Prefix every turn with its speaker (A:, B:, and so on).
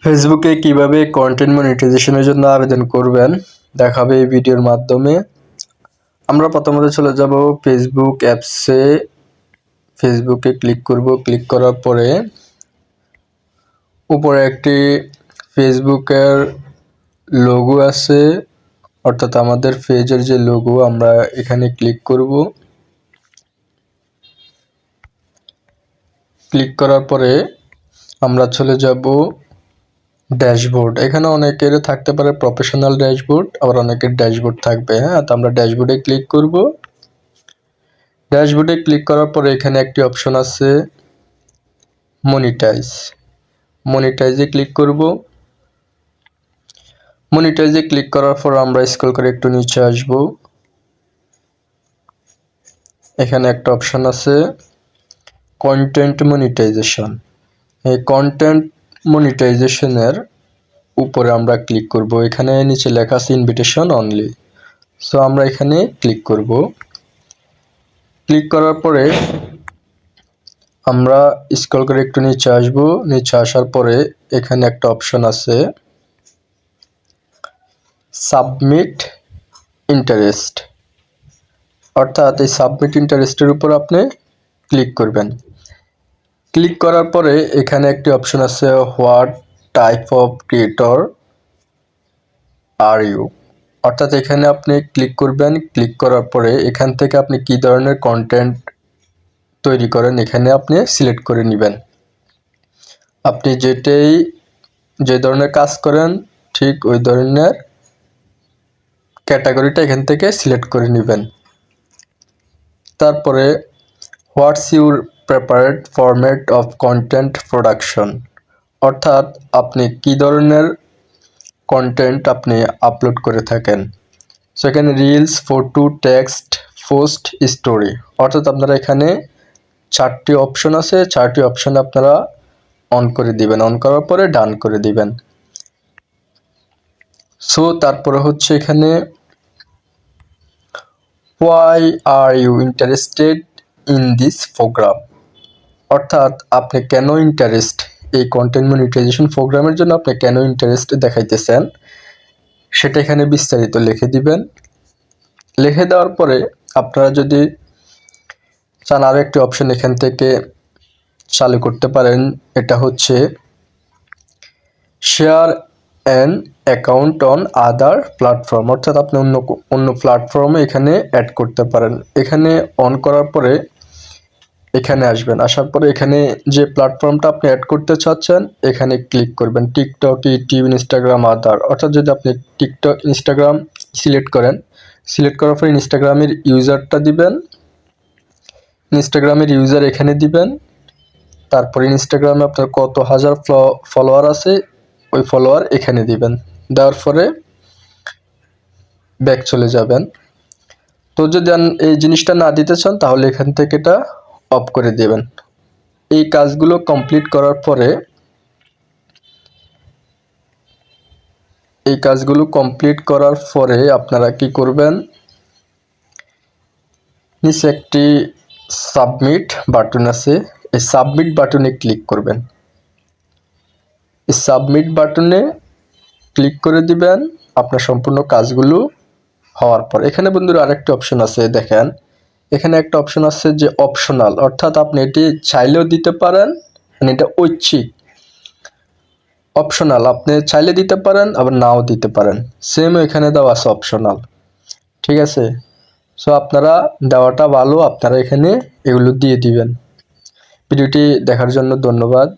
A: ফেসবুকে কিভাবে কন্টেন্ট মনিটাইজেশনের জন্য আবেদন করবেন দেখাবে এই ভিডিওর মাধ্যমে। আমরা প্রথমত চলে যাব ফেসবুক অ্যাপসে। ফেসবুকে ক্লিক করব। ক্লিক করার পরে উপরে একটি ফেসবুকের লোগো আছে, অর্থাৎ আমাদের পেজের যে লোগো, আমরা এখানে ক্লিক করব। ক্লিক করার পরে আমরা চলে যাব ড্যাশবোর্ড। এখানে অনেকের থাকতে পারে প্রফেশনাল ড্যাশবোর্ড, আবার অনেকের ড্যাশবোর্ড থাকবে। তো আমরা ড্যাশবোর্ডে ক্লিক করব। ড্যাশবোর্ডে ক্লিক করার পরে এখানে একটি অপশন আছে মনিটাইজ। মনিটাইজে ক্লিক করব। মনিটাইজে ক্লিক করার পর আমরা স্ক্রল করে একটু নিচে আসব। এখানে একটা অপশন আছে কন্টেন্ট মনিটাইজেশন। এই কন্টেন্ট মনিটাইজেশনের উপরে আমরা ক্লিক করব। এখানে নিচে লেখা আছে ইনভিটেশন অনলি। সো আমরা এখানে ক্লিক করব। ক্লিক করার পরে আমরা স্ক্রল করে একটু নিচে আসব। নিচে আসার পরে এখানে একটা অপশন আছে সাবমিট ইন্টারেস্ট, অর্থাৎ এই সাবমিট ইন্টারেস্টের উপর আপনি ক্লিক করবেন। ক্লিক করার পরে এখানে একটি অপশন আছে what type of creator are you, অর্থাৎ এখানে আপনি ক্লিক করবেন। ক্লিক করার পরে এখান থেকে আপনি কি ধরনের কন্টেন্ট তৈরি করেন এখানে আপনি সিলেক্ট করে নেবেন। আপনি যে ধরনের কাজ করেন ঠিক ওই ধরনের ক্যাটাগরিটা এখান থেকে সিলেক্ট করে নেবেন। তারপরে what's your preferred format of content production, অর্থাৎ আপনি কি ধরনের কন্টেন্ট আপনি আপলোড করে থাকেন। সো এখানে reels, photo, text, post, story, অর্থাৎ আপনারা এখানে 4টি অপশন আছে। 4টি অপশন আপনারা অন করে দিবেন। অন করার পরে ডান করে দিবেন। সো তারপরে হচ্ছে এখানে why are you interested in this program, অর্থাৎ আপনি কেন ইন্টারেস্ট, এই কন্টেন্ট মনিটাইজেশন প্রোগ্রামের জন্য আপনি কেন ইন্টারেস্ট দেখাইতেছেন সেটা এখানে বিস্তারিত লিখে দিবেন। লিখে দেওয়ার পরে আপনারা যদি চান আরও একটি অপশন এখান থেকে চালু করতে পারেন, এটা হচ্ছে share an account on other platform, অর্থাৎ আপনি অন্য প্ল্যাটফর্মে এখানে অ্যাড করতে পারেন। এখানে অন করার পরে এখানে আসবেন। আসার পরে এখানে যে প্ল্যাটফর্মটা আপনি অ্যাড করতে চাচ্ছেন এখানে ক্লিক করবেন। টিকটক, ইউটিউব, ইনস্টাগ্রাম, আদার, অর্থাৎ যদি আপনি টিকটক, ইনস্টাগ্রাম সিলেক্ট করেন, সিলেক্ট করার পরে ইনস্টাগ্রামের ইউজারটা দিবেন। ইনস্টাগ্রামের ইউজার এখানে দিবেন। তারপরে ইনস্টাগ্রামে আপনার কত হাজার ফলোয়ার আছে ওই ফলোয়ার এখানে দিবেন। দেওয়ার পরে ব্যাক চলে যাবেন। তো যদি এই জিনিসটা না দিতে চান তাহলে এখান থেকে এটা অফ করে দেবেন। এই কাজগুলো কমপ্লিট করার পরে আপনারা কি করবেন, নিচে একটি সাবমিট বাটন আছে, এই সাবমিট বাটনে ক্লিক করবেন। এই সাবমিট বাটনে ক্লিক করে দিবেন আপনার সম্পূর্ণ কাজগুলো হওয়ার পর। এখানে বন্ধুরা আরেকটি অপশন আছে, দেখেন এখানে একটা অপশন আছে যে অপশনাল, অর্থাৎ আপনি এটি চাইলেও দিতে পারেন, মানে এটা ঐচ্ছিক। অপশনাল আপনি চাইলে দিতে পারেন আবার নাও দিতে পারেন, সেম এখানে দেওয়া আছে অপশনাল। ঠিক আছে, সো আপনারা দেওয়াটা ভালো, আপনারা এখানে এগুলো দিয়ে দিবেন। ভিডিওটি দেখার জন্য ধন্যবাদ।